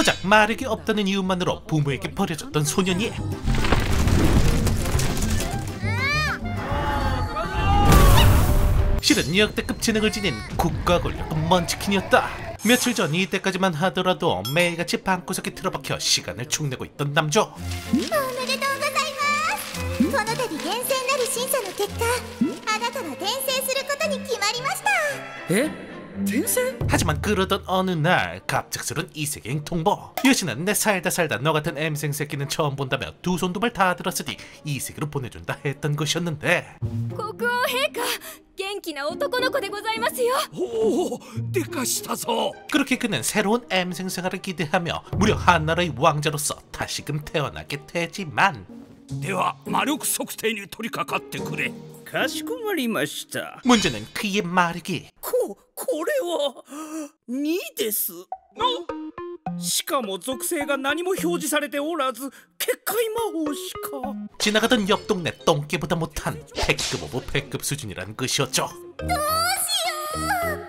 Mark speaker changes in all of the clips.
Speaker 1: 고작 마력이 없다는 이유만으로 부모에게 버려졌던 소년이 실은 역대급 지능을 지닌 국가 권력 먼치킨이었다. 며칠 전 이때까지만 하더라도 매일같이 방구석에 틀어박혀 시간을 축내고 있던 남주.
Speaker 2: おめでとうございます。この度厳正なる審査の結果、あなたは転生することに決まりました。
Speaker 3: 転生?
Speaker 1: 하지만 그러던 어느 날 갑작스런 이세계행 통보. 여신은 내 살다 너 같은 M생 새끼는 처음 본다며 두 손 두 발 다 들었으니 이세계로 보내준다 했던 것이었는데
Speaker 4: 国王陛下、元気な男の子でございますよ。
Speaker 3: 오, でかしたぞ.
Speaker 1: 그렇게 그는 새로운 M생 생활을 기대하며 무려 한나라의 왕자로서 다시금 태어나게 되지만
Speaker 3: では魔力測定に取り掛かってくれ。かしこまりました。
Speaker 1: 문제는 그의 마력이
Speaker 3: これは2です。しかも属性が何も表示されておらず結界魔法しか。
Speaker 1: 지나가던 옆 동네 똥개보다 못한 패급 오브 패급 수준이란 것이었죠.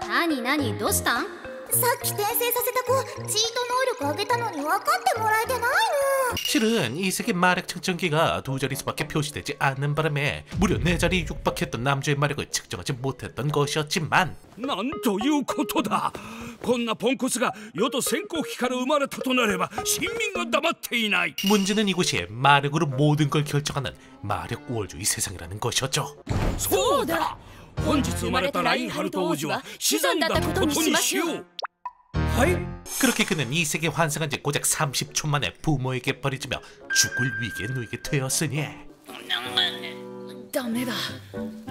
Speaker 4: 何どうしたん？
Speaker 2: さっき転生させた子、チート能力上げたのに分かってもらえてないの。
Speaker 1: 실은 이 세계 마력 측정기가 두 자릿수밖에 표시되지 않는 바람에 무려 4자리에 육박했던 남주의 마력을 측정하지 못했던 것이었지만
Speaker 3: なんということだ。こんなポンコツが世と先行機から生まれたとなれば臣民が黙っていない。
Speaker 1: 문제는 이곳이 마력으로 모든 걸 결정하는 마력 우월주의 세상이라는 것이었죠.
Speaker 3: そうだ。本日生まれたラインハルト王子は死産だったことにしよう。
Speaker 1: 그렇게 그는 이 세계 환생한 지 고작 30초 만에 부모에게 버려지며 죽을 위기에 놓이게 되었으니
Speaker 5: ダメだ。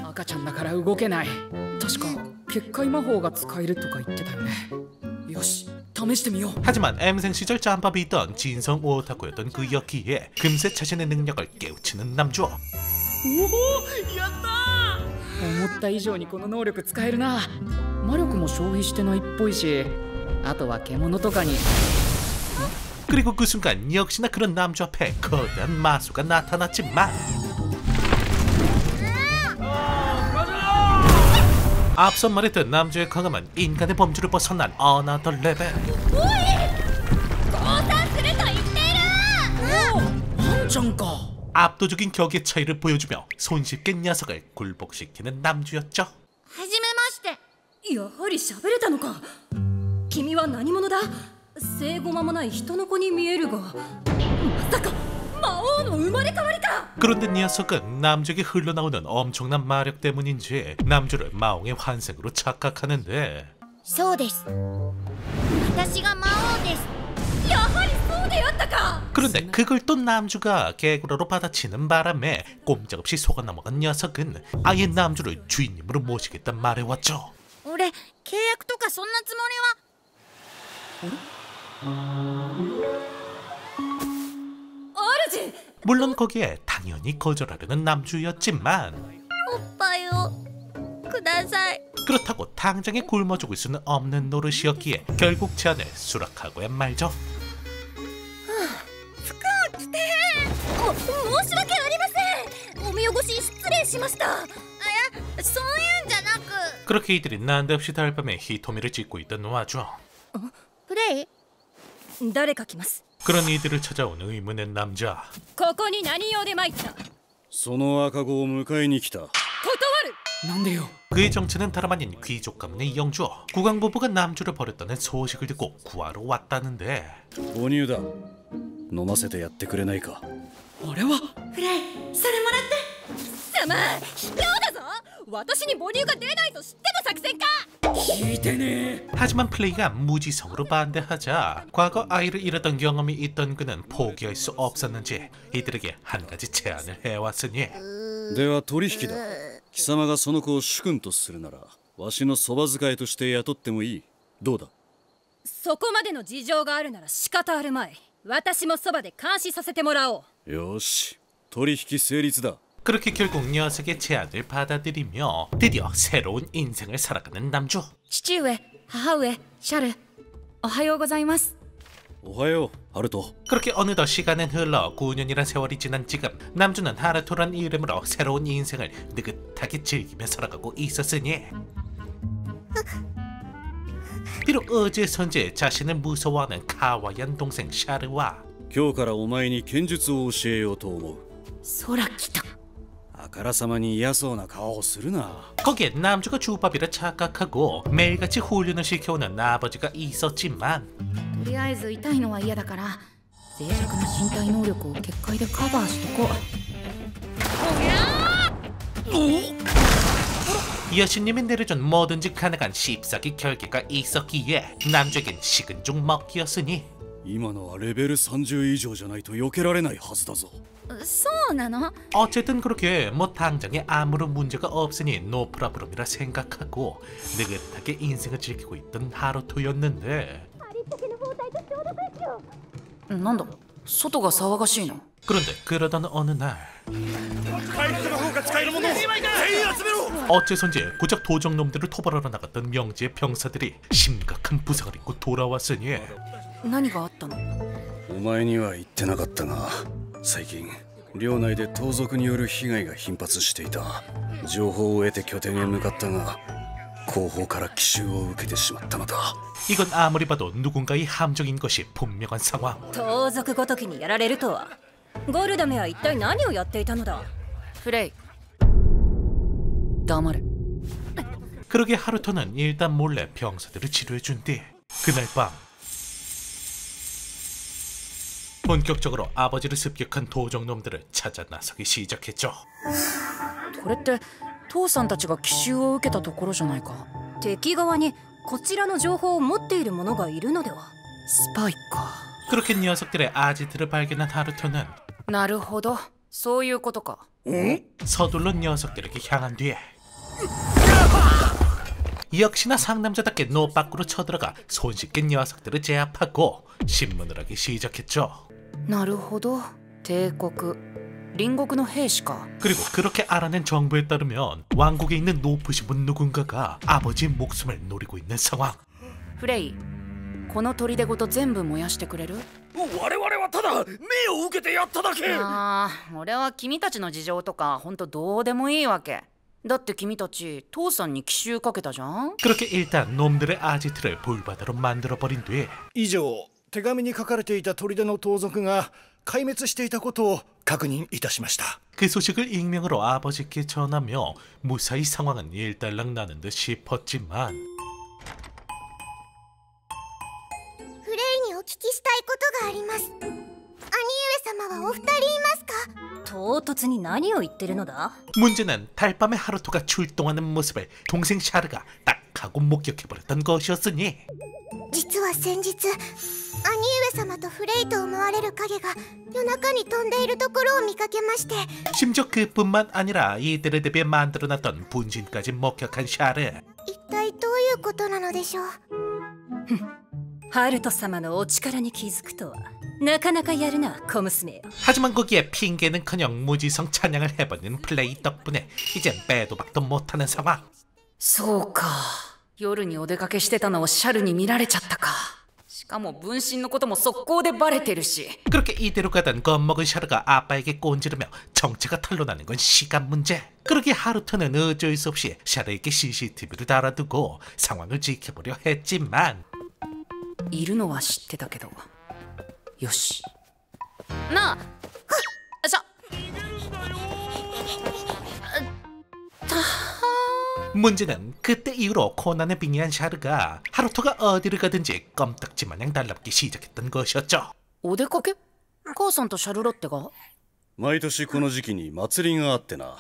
Speaker 5: 赤ちゃんだから動けない。確か結界魔法が使えるとか言ってたよね。よし、試してみよう。
Speaker 1: 하지만 M생 시절 짬밥이 있던 진성 오타쿠였던 그였기에 금세 자신의 능력을 깨우치는 남주.
Speaker 5: おお、やったー。思った以上にこの能力使えるな。魔力も消費してないっぽいし、あとは獣とかに。
Speaker 1: 그리고 그 순간 역시나 그런 남주 앞에 거대한 마수가 나타났지만 앞서 말했던 남주의 강함은 인간의 범주를 벗어난 어나더 레벨.
Speaker 5: ワンちゃんか。
Speaker 1: 압도적인 격의 차이를 보여주며 손쉽게 녀석을 굴복시키는 남주였죠.
Speaker 4: はじめまして。やはり喋れたのか。君は何者だ？生後間もない人の子に見えるが、まさか魔王の生まれ変わりか。
Speaker 1: 그런데 녀석은 남주에게 흘러나오는 엄청난 마력 때문인지 남주를 마왕의 환생으로 착각하는데
Speaker 2: そうです。私が魔王です。
Speaker 4: やはりそうであったか。
Speaker 1: 그런데 그걸 또 남주가 개구라로 받아치는 바람에 꼼짝없이 속아 넘어간 녀석은 아예 남주를 주인님으로 모시겠단 말해왔죠.
Speaker 2: 俺、契約とかそんなつもりは。
Speaker 4: 主。
Speaker 1: 물론 거기에 당연히 거절하려는 남주였지만
Speaker 2: おっぱいをください。
Speaker 1: 그렇다고 당장에 굶어 죽을 수는 없는 노릇이었기에 결국 제안을 수락하고야 말죠.
Speaker 2: 服を着て。申し訳ありません。お見汚し失礼しました。あ、いや、そういうんじゃなく。
Speaker 1: 그렇게 이들이 난데없이 달밤에 히토미를 짓고 있던 와중
Speaker 2: プレイ？
Speaker 4: 誰か来ます。
Speaker 1: 그런 이들을 찾아온 의문의 남자.
Speaker 4: ここに何用で参った。
Speaker 6: その赤子を迎えに来た。
Speaker 4: 断る。
Speaker 5: なんでよ。
Speaker 1: 그의 정체는 다름 아닌 귀족 가문의 영주. 국왕부부가 남주를 버렸다는 소식을 듣고 구하러 왔다는데
Speaker 6: 母乳だ。飲ませてやってくれないか。
Speaker 5: あれは
Speaker 2: プレイ、それもらって。
Speaker 4: 様、卑怯だぞ。私に母乳が出ないと知っての作戦か。
Speaker 5: 聞いてね。
Speaker 1: 하지만 플레이가 무지성으로 반대하자 과거 아이를 잃었던 경험이 있던 그는 포기할 수 없었는지 이들에게 한 가지 제안을 해왔으니
Speaker 6: では取引だ。貴様がその子を主君とするならわしのそば使いとして雇ってもいい。どうだ。
Speaker 4: そこまでの事情があるなら仕方あるまい。私もそばで監視させてもらおう。
Speaker 6: よし、取引成立だ。
Speaker 1: 그렇게 결국 녀석의 제안을 받아들이며 드디어 새로운 인생을 살아가는 남주.
Speaker 5: 父上、母上、シャル、おはようございます。
Speaker 6: おはよう、ハルト。
Speaker 1: 그렇게 어느덧 시간은 흘러 9년이란 세월이 지난 지금 남주는 하루토란 이름으로 새로운 인생을 느긋하게 즐기며 살아가고 있었으니 비록 어제선지 자신을 무서워하는 카와이한 동생 샤르와
Speaker 6: 今日からお前に剣術を教えようと思う。
Speaker 5: 空来た。
Speaker 6: あからさまに嫌そうな顔をするな。
Speaker 1: 거기에 남주가 주법이라 착각하고 매일같이 훈련을 시켜오는 아버지가 있었지만
Speaker 5: とりあえず痛いのは嫌だから脆弱な身体能力を結界でカバーしとこう。
Speaker 1: 여신님이 내려준 뭐든지 가능한 씹사기 결계가 있었기에 남주에겐 식은 죽 먹기였으니
Speaker 6: 今のはレベル30以上じゃないと避けられないはずだぞ。
Speaker 2: そうなの？
Speaker 1: 어쨌든 그렇게 뭐 당장에 아무런 문제가 없으니 노프라브롬이라 생각하고 느긋하게 인생을 즐기고 있던 하루토였는데
Speaker 5: なんだ外が騒がしいの。
Speaker 1: 그런데 그러던 어느 날 어째선지 고작 도적놈들을 토벌하러 나갔던 명지의 병사들이 심각한 부상을 입고 돌아왔으니
Speaker 5: 何があったの。
Speaker 6: お前には言ってなかったが、最近領内で盗賊による被害が頻発していた。情報を得て拠点へ向かったが、後方から奇襲を受けてしまったのだ。
Speaker 1: 이건 아무리 봐도 누군가의 함정인 것이 분명한 상황.
Speaker 4: 盗賊ごときにやられるとは。ゴルダメは一体何をやっていたのだ。
Speaker 5: フレイ黙れ。
Speaker 1: 그러게 하루토는 일단 몰래 병사들을 치료해준 뒤 그날 밤 본격적으로 아버지를 습격한 도적놈들을 찾아 나서기 시작했죠.
Speaker 5: これって父さんたちが奇襲を受けたところじゃないか。
Speaker 4: 敵側にこちらの情報を持っている者がいるのでは。
Speaker 5: スパイか。
Speaker 1: 그렇게 녀석들의 아지트를 발견한 하루토는
Speaker 5: なるほど、そういうことか。
Speaker 1: 서둘러 녀석들에게 향한 뒤에 역시나 상남자답게 노 밖으로 쳐들어가 손쉽게 녀석들을 제압하고 신문을 하기 시작했죠.
Speaker 5: なるほど、帝国隣国の兵士か。
Speaker 1: 그리고 그렇게 알아낸 정보에 따르면 왕국에 있는 높으신 분 누군가가 아버지의 목숨을 노리고 있는 상황.
Speaker 5: フレイ、この砦ごと全部燃やしてくれる？
Speaker 3: 我々はただ命を受けてやっただけ。
Speaker 5: ああ、俺は君たちの事情とかほんとどうでもいいわけ。だって君たち父さんに奇襲かけたじゃん。
Speaker 1: 그렇게 일단 놈들의 아지트를 불바다로 만들어버린 뒤
Speaker 7: 以上、手紙に書かれていた砦の盗賊が壊滅していたことを確認いたしました。
Speaker 1: 그 소식을 익명으로 아버지께 전하며 무사히 상황은 일단락 나는 듯 싶었지만
Speaker 2: フレイにお聞きしたいことがあります。兄上様はお二人いますか？
Speaker 4: 唐突に何を言ってるのだ。
Speaker 1: 문제는 달밤에 하루토가 출동하는 모습을 동생 샤르가 딱 하고 목격해버렸던 것이었으니
Speaker 2: 実は先日、兄上様とフレイと思われる影が夜中に飛んでいるところを見かけまして。
Speaker 1: 심지어 그뿐만 아니라 이들에 대비해 만들어놨던 분신까지 목격한 샤르.
Speaker 2: 一体どういうことなのでしょう。
Speaker 4: ハルト様のお力に気づくとはなかなかやるな、小娘よ。
Speaker 1: 하지만 거기에 핑계는커녕 무지성 찬양을 해버리는 플레이 덕분에 이젠 빼도 박도 못하는 상황.
Speaker 5: そうか、夜にお出かけしてたのをシャルに見られちゃったか。しかも分身のことも速攻でバレてるし。
Speaker 1: 그렇게 이대로 가던 겁먹은 샤르가 아빠에게 꼰지르며 정체가 탄로나는 건 시간 문제. 그러게 하루토는 어쩔 수 없이 샤르에게 CCTV를 달아두고 상황을 지켜보려 했지만
Speaker 5: いるのは知ってたけど。よし。なあ、
Speaker 1: 문제는 그때 이후로 고난에 빙의한 샤르가 하루토가 어디를 가든지 껌딱지마냥 달랍기 시작했던 것이었죠.
Speaker 5: お出かけ？母さんとシャルロッテが？
Speaker 6: 毎年この時期に祭りがあってな。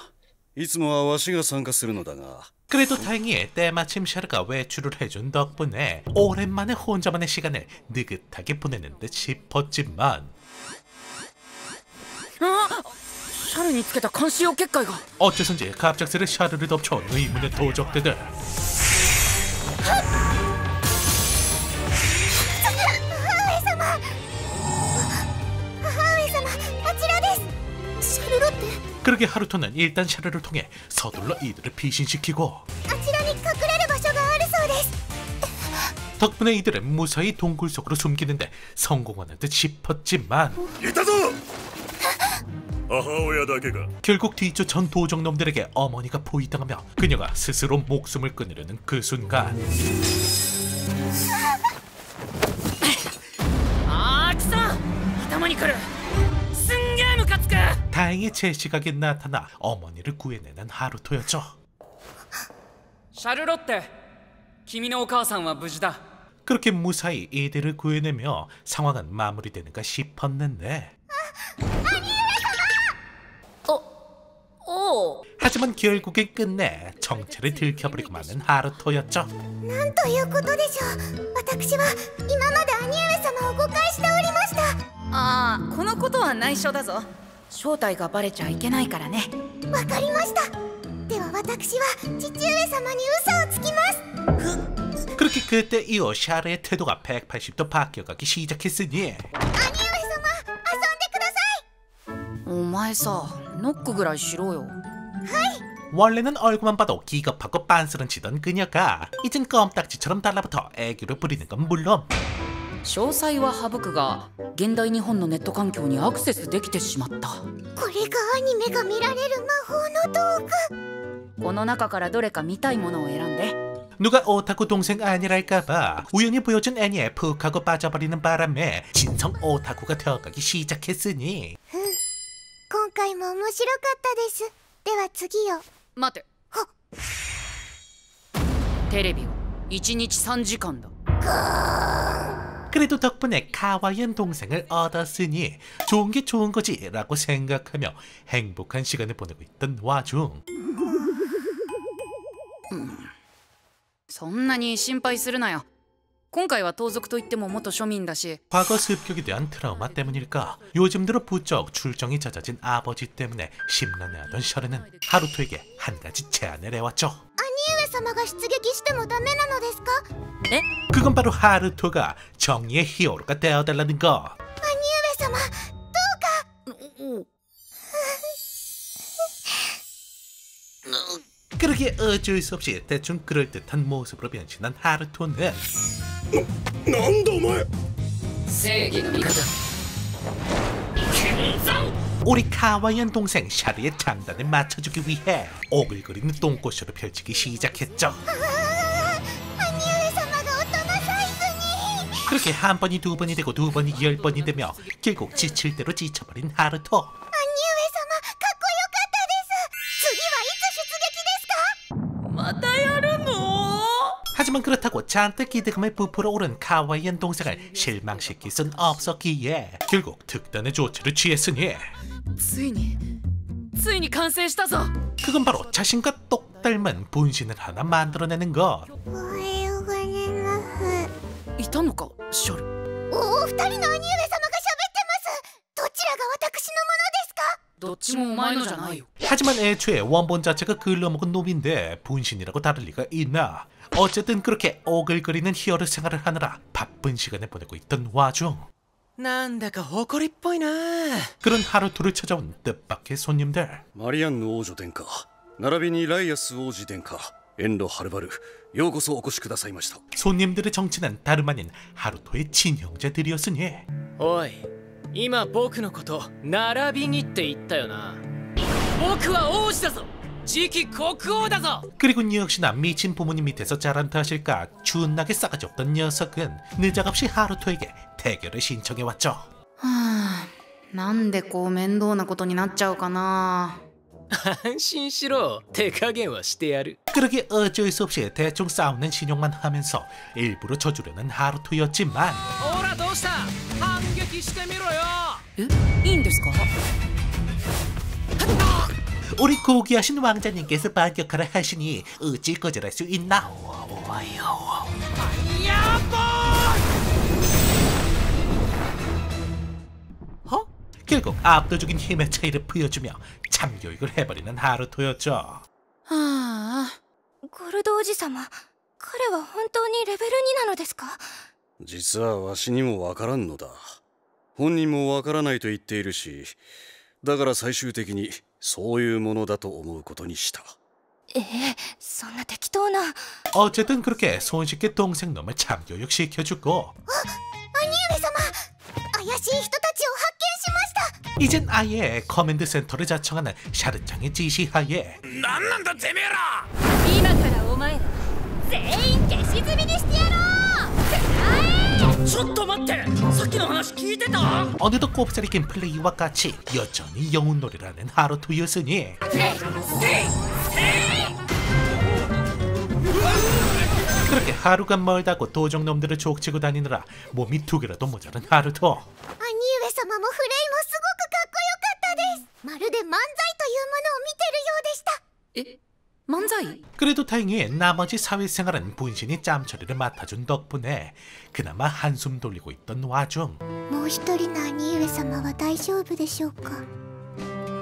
Speaker 6: いつもはわしが参加するのだが。
Speaker 1: 그래도 다행히 때마침 샤르가 외출을 해준 덕분에 오랜만에 혼자만의 시간을 느긋하게 보내는 듯 싶었지만
Speaker 5: シャルにつけた監視用結界が。
Speaker 1: 어째선지 갑작스레 샤르를 덮쳐온 의문의 도적들.
Speaker 2: 母上様、あちらです。シャルロッテ、
Speaker 1: 그렇게 하루토는 일단 샤르를 통해 서둘러 이들을 피신시키고
Speaker 2: あちらに隠れる場所があるそうです。
Speaker 1: 덕분에 이들은 무사히 동굴 속으로 숨기는데 성공하는 듯 싶었지만
Speaker 8: いたぞ。母親だけが
Speaker 1: 결국 뒤쫓아온 도적놈들에게 어머니가 포위당하며 그녀가 스스로 목숨을 끊으려는 그 순간
Speaker 5: あーくそ、頭にくる。すんげームカつく。
Speaker 1: 다행히 제 시각에 나타나 어머니를 구해내는 하루토였죠.
Speaker 5: シャルロッテ、君のお母さんは無事だ。
Speaker 1: 그렇게 무사히 이들을 구해내며 상황은 마무리되는가 싶었는데 하지만 결국엔 끝내 정체를 들켜버리고 마는 하루토였죠.
Speaker 2: なんということでしょう。私は今まで兄上様を誤解しておりました。
Speaker 9: ああ、このことは内緒だぞ。正体がバレちゃいけないからね。
Speaker 2: わかりました。では私は父上様に嘘をつきます。
Speaker 1: 그렇게 그때 이후 샤르의 태도가 180도 바뀌어가기 시작했으니
Speaker 2: 兄上様、遊んでください。
Speaker 9: お前さ、ノックぐらいしろよ。
Speaker 1: 원래는 얼굴만 봐도 기겁하고 빤스런 치던 그녀가 이젠 껌딱지처럼 달라붙어 애교를 부리는 건 물론
Speaker 9: 詳細は省くが、現代日本のネット環境にアクセスできてしまった。
Speaker 2: これがアニメが見られる魔法の道具。
Speaker 9: この中からどれか見たいものを選んで。
Speaker 1: 누가 오타쿠 동생 아니랄까봐 우연히 보여준 애니에 푹 하고 빠져버리는 바람에 진성 오타쿠가 되어가기 시작했으니
Speaker 2: 今回も面白かったです。では次を。
Speaker 9: 待て。テレビは1日3時間だ。
Speaker 1: 그래도 덕분에 카와이한 동생을 얻었으니 좋은 게 좋은 거지 라고 생각하며 행복한 시간을 보내고 있던 와중
Speaker 9: そんなに心配するなよ。今回は盗賊といっても元庶民だし。
Speaker 1: 과거 습격에 대한 트라우마 때문일까 요즘 들어 부쩍 출정이 잦아진 아버지 때문에 심란해하던 셔르는 하루토에게 한 가지 제안을 해왔죠.
Speaker 2: 兄上様が出撃してもダメなのですか？
Speaker 1: 그건 바로 하루토가 정의의 히어로가 되어달라는 거.
Speaker 2: 兄上様、どうか。
Speaker 1: 그러기에 어쩔 수 없이 대충 그럴듯한 모습으로 변신한 하루토는
Speaker 8: なんだお前。
Speaker 5: 正義の味方。
Speaker 1: 우리 카와이한 동생 샤르의 장단을 맞춰주기 위해 오글거리는 똥꼬쇼를 펼치기 시작했죠. 그렇게 한 번이 두 번이 되고 두 번이 10번이 되며 결국 지칠 대로 지쳐버린 하루토. 하지만 그렇다고 잔뜩 기대감에 부풀어 오른 카와이한 동생을 실망시킬 순 없었기에 결국 특단의 조치를 취했으니
Speaker 9: ついに完成したぞ。
Speaker 1: 그건 바로 자신과 똑 닮은 분신을 하나 만들어내는 것.
Speaker 9: いたのか、シャル。
Speaker 2: お二人の兄上様が喋ってます。どちらが私のものですか？
Speaker 9: どっちもお前のじゃないよ。
Speaker 1: 하지만 애초에 원본 자체가 글러먹은 놈인데 분신이라고 다를 리가 있나. 어쨌든 그렇게 오글거리는 히어로 생활을 하느라 바쁜 시간을 보내고 있던 와중
Speaker 10: なんだか誇りっぽいな。
Speaker 1: 그런 하루토를 찾아온 뜻밖의 손님들.
Speaker 6: マリアンヌ王女殿下並びにライアス王子殿下遠路はるばるようこそお越しくださいました。
Speaker 1: 손님들의 정체는 다름 아닌 하루토의 친형제들이었으니
Speaker 10: おい、今僕のこと並びにって言ったよな。僕は王子だぞ。次期国王だぞ.
Speaker 1: 그리고 역시나 미친 부모님 밑에서 자란 탓일까 준나게 싸가지 없던 녀석은 늦어갑시 하루토에게 대결을 신청해왔죠.
Speaker 9: はあ、なんでこう面倒なことになっちゃうかな。
Speaker 10: 安心しろ。手加減はしてやる.
Speaker 1: 그러게 어쩔 수 없이 대충 싸우는 신용만 하면서 일부러 져주려는 하루토였지만
Speaker 10: ほらどうした。反撃してみろよ。
Speaker 9: いいんですか？
Speaker 1: 우리 고귀하신 왕자님께서 반격하라 하시니 어찌 거절할 수 있나? 결국 압도적인 힘의 차이를 보여주며 참교육을 해버리는 하루토였죠.
Speaker 9: はあ、
Speaker 2: ゴルド王子様、彼は本当にレベル2なのですか？
Speaker 6: 実はわしにもわからんのだ。本人もわからないと言っているし、だから最終的にそういうものだと思うことにした。
Speaker 2: そんな適当な。
Speaker 1: 어쨌든 그렇게 손쉽게 동생 놈을 참교육시켜주고
Speaker 2: 兄上様、怪しい人たちを発見しました。
Speaker 1: 이젠 아예 커맨드 센터를 자청하는 샤르짱의 지시하에
Speaker 3: なんなんだてめえら。
Speaker 4: 今からお前ら全員消し済みにしてやろう。
Speaker 3: ちょっと待って、さっきの話聞いてた？
Speaker 1: 어느덧 꼽사리 낀 플레이와 같이 여전히 영웅놀이를 하는 하루토였으니 그렇게 하루가 멀다고 도적놈들을 족치고 다니느라 몸이 2개라도 모자란 하루토.
Speaker 2: 兄上様もフレイもすごくかっこよかったです。まるで漫才というものを見てるようでした。
Speaker 9: 만자이?
Speaker 1: 그래도 다행히 나머지 사회생활은 분신이 짬처리를 맡아준 덕분에 그나마 한숨 돌리고 있던 와중
Speaker 2: もう一人の兄上様は大丈夫でしょうか。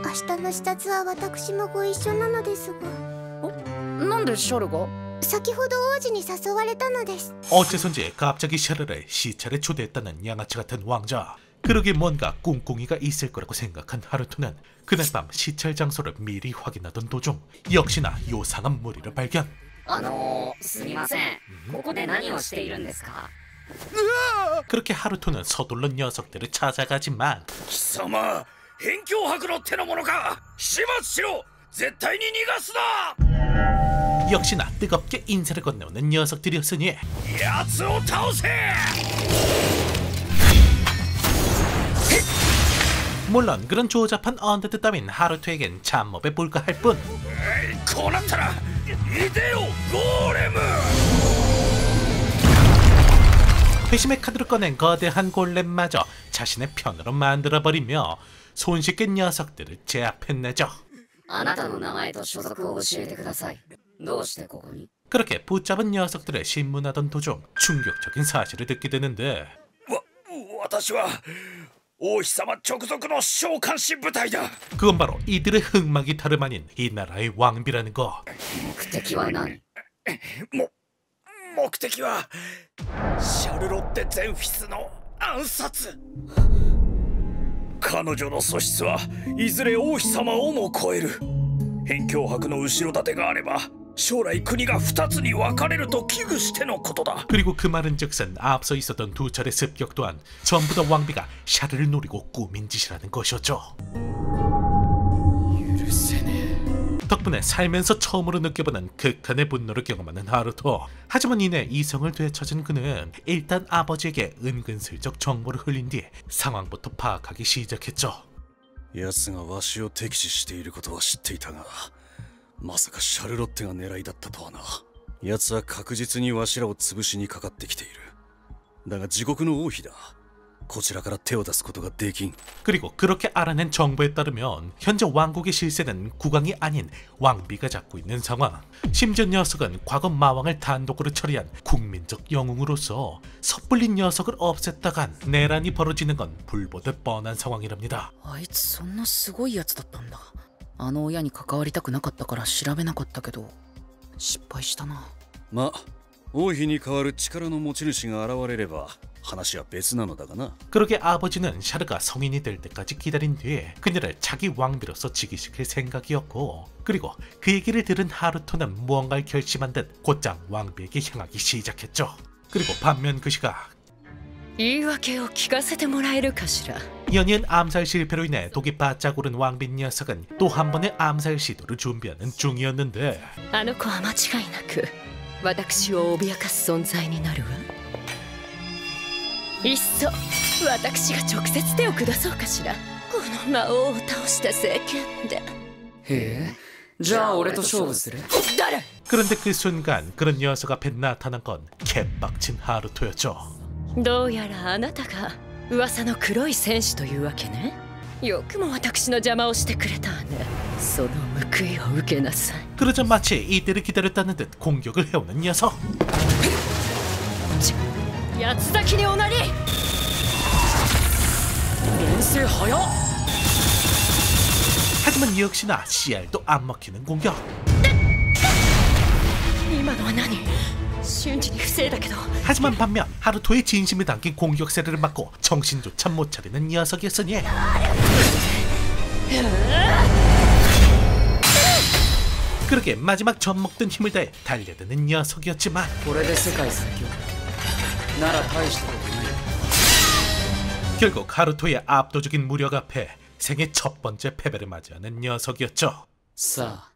Speaker 2: 明日の視察は私もご一緒なのですが。
Speaker 9: 난데 샤르가?
Speaker 2: 先ほど王子に誘われたのです。
Speaker 1: 어째선지 갑자기 샤르를 시찰에 초대했다는 양아치 같은 왕자. 그러게 뭔가 꿍꿍이가 있을 거라고 생각한 하루토는 그날 밤 시찰 장소를 미리 확인하던 도중 역시나 요상한 무리를 발견.
Speaker 11: すみません。ここで何をしているんですか?
Speaker 1: 그렇게 하루토는 서둘러 녀석들을 찾아가지만
Speaker 3: 貴様、辺境伯の手の者か。始末しろ。絶対に逃がすな。
Speaker 1: 역시나 뜨겁게 인사를 건네오는 녀석들이었으니
Speaker 3: やつを倒せ。
Speaker 1: 물론 그런 조잡한 언데드 따윈 하루토에겐 잡몹에 불과할 뿐.
Speaker 3: こうなったらいでよゴーレム.
Speaker 1: 회심의 카드를 꺼낸 거대한 골렘마저 자신의 편으로 만들어버리며 손쉽게 녀석들을 제압해내죠.
Speaker 11: あなたの名前と所属を教えてください。どうしてここに?
Speaker 1: 그렇게 붙잡은 녀석들을 신문하던 도중 충격적인 사실을 듣게 되는데
Speaker 3: 私は王妃様直属の召喚士部隊だ.
Speaker 1: 그건 바로 이들의 흑막이 다름 아닌 이 나라의 왕비라는 거.
Speaker 11: 目的は何?
Speaker 3: 目的はシャルロッテ・ゼンフィスの暗殺. 彼女の素質はいずれ王妃様をも超える。辺境伯の後ろ盾があれば将来国が2つに分かれると危惧してのことだ.
Speaker 1: 그리고 그 말은즉슨 앞서 있었던 2차례 습격 또한 전부 다 왕비가 샤르를 노리고 꾸민 짓이라는 것이었죠. 덕분에 살면서 처음으로 느껴보는 극한의 분노를 경험하는 하루토. 하지만 이내 이성을 되찾은 그는 일단 아버지에게 은근슬쩍 정보를 흘린 뒤 상황부터 파악하기 시작했죠.
Speaker 6: 奴がわしを敵視していることは知っていたが、まさかシャルロッテが狙いだったとはな。奴は確実にわしらを潰しにかかってきている。だが自国の王妃だ。こちらから手を出すことができん。
Speaker 1: 그리고 그렇게 알아낸 정보에 따르면 현재 왕국의 실세는 국왕이 아닌 왕비가 잡고 있는 상황. 심지어 녀석은 과거 마왕을 단독으로 처리한 국민적 영웅으로서 섣불리 녀석을 없앴다간 내란이 벌어지는 건 불보듯 뻔한 상황이랍니다.
Speaker 9: あいつそんなすごいやつだったんだ。あの親に関わりたくなかったから調べなかったけど失敗したな。
Speaker 6: まあ王妃に代わる力の持ち主が現れれば話は別なのだがな.
Speaker 1: 그러게 아버지는 샤르가 성인이 될 때까지 기다린 뒤에 그녀를 자기 왕비로서 즉위시킬 생각이었고, 그리고 그 얘기를 들은 하루토는 무언가를 결심한 듯 곧장 왕비에게 향하기 시작했죠. 그리고 반면 그 시각
Speaker 4: 言い訳を聞かせてもらえるかしら.
Speaker 1: 연이은 암살 실패로 인해 독이 바짝 오른 왕비 녀석은 또 한 번의 암살 시도를 준비하는 중이었는데
Speaker 4: あの子は間違いなく私を脅かす存在になるわ。いっそ私が直接手を下そうかしら。この魔王を倒した政権で。
Speaker 5: へえ、じゃあ俺と勝負する？
Speaker 4: 誰?
Speaker 1: 그런데 그 순간 그런 녀석 앞에 나타난 건 개빡친 하루토였죠.
Speaker 4: どうやらあなたが噂の黒い戦士というわけね。よくも私の邪魔をしてくれたわね。その報いを受けなさい。
Speaker 1: 그러자 마치 이때를 기다렸다는 듯 공격을 해오는 녀석.
Speaker 4: 八つ咲きにおなり。
Speaker 5: 連戦早っ.
Speaker 1: 하지만 역시나 CR도 안 먹히는 공격.
Speaker 4: 今のは何?瞬時に防いだけど.
Speaker 1: 하지만 반면 하루토의 진심이 담긴 공격 세례를 맞고 정신조차 못 차리는 녀석이었으니 그렇게 마지막 젖먹던 힘을 다해 달려드는 녀석이었지만 결국 하루토의 압도적인 무력 앞에 생애 첫 번째 패배를 맞이하는 녀석이었죠.
Speaker 5: さあ、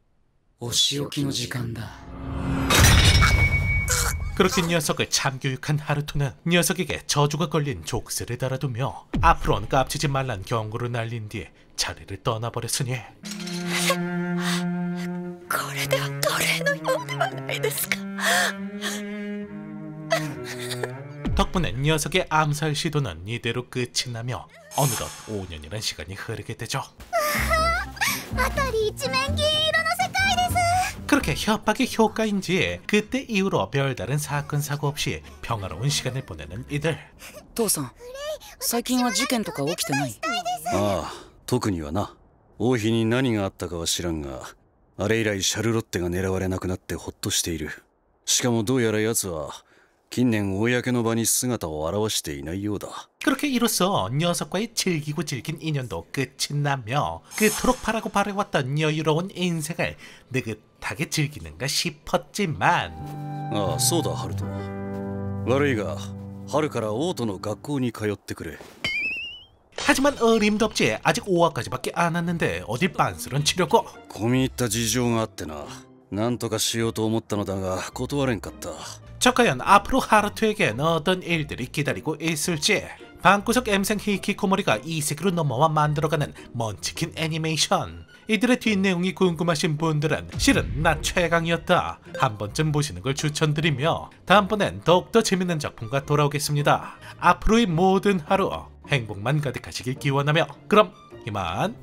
Speaker 5: お仕置きの時間だ.
Speaker 1: 그렇게 녀석을 참교육한 하루토는 녀석에게 저주가 걸린 족쇄를 달아두며 앞으로는 깝치지 말란 경고를 날린 뒤에 자리를 떠나버렸으니
Speaker 2: これでは奴隷のようではないですか
Speaker 1: 덕분에 녀석의 암살 시도는 이대로 끝이 나며 어느덧 5년이란 시간이 흐르게 되죠.
Speaker 2: 辺り一面銀色の世界です
Speaker 1: 그렇게 협박이 효과인지 그때 이후로 별다른 사건 사고 없이 평화로운 시간을 보내는 이들.
Speaker 9: 父さん最近は事件とか起きてない？
Speaker 6: ああ、特にはな。王妃に何があったかは知らんが、あれ以来シャルロッテが狙われなくなってほっとしている。しかもどうやら奴は近年公の場に姿を現していないようだ。
Speaker 1: 그렇게 이로써 녀석과의 질기고 질긴 인연도 끝이 나며 그토록 바라고 바래왔던 여유로운 인생을 느긋하게 즐기는가 싶었지만
Speaker 6: ああ、そうだハルト。悪いが春から王都の学校に通ってくれ。
Speaker 1: 하지만 어림덥지 아직 5화까지밖에 안 왔는데 어딜 빤스런 치려고.
Speaker 6: 込み入った事情があってな。なんとかしようと思ったのだが断れんかった。
Speaker 1: 저 과연 앞으로 하루토에겐 어떤 일들이 기다리고 있을지. 방구석 M생 히키코모리가 이 세계로 넘어와 만들어가는 먼치킨 애니메이션. 이들의 뒷내용이 궁금하신 분들은 실은 나 최강이었다 한 번쯤 보시는 걸 추천드리며 다음번엔 더욱더 재밌는 작품과 돌아오겠습니다. 앞으로의 모든 하루 행복만 가득하시길 기원하며 그럼 이만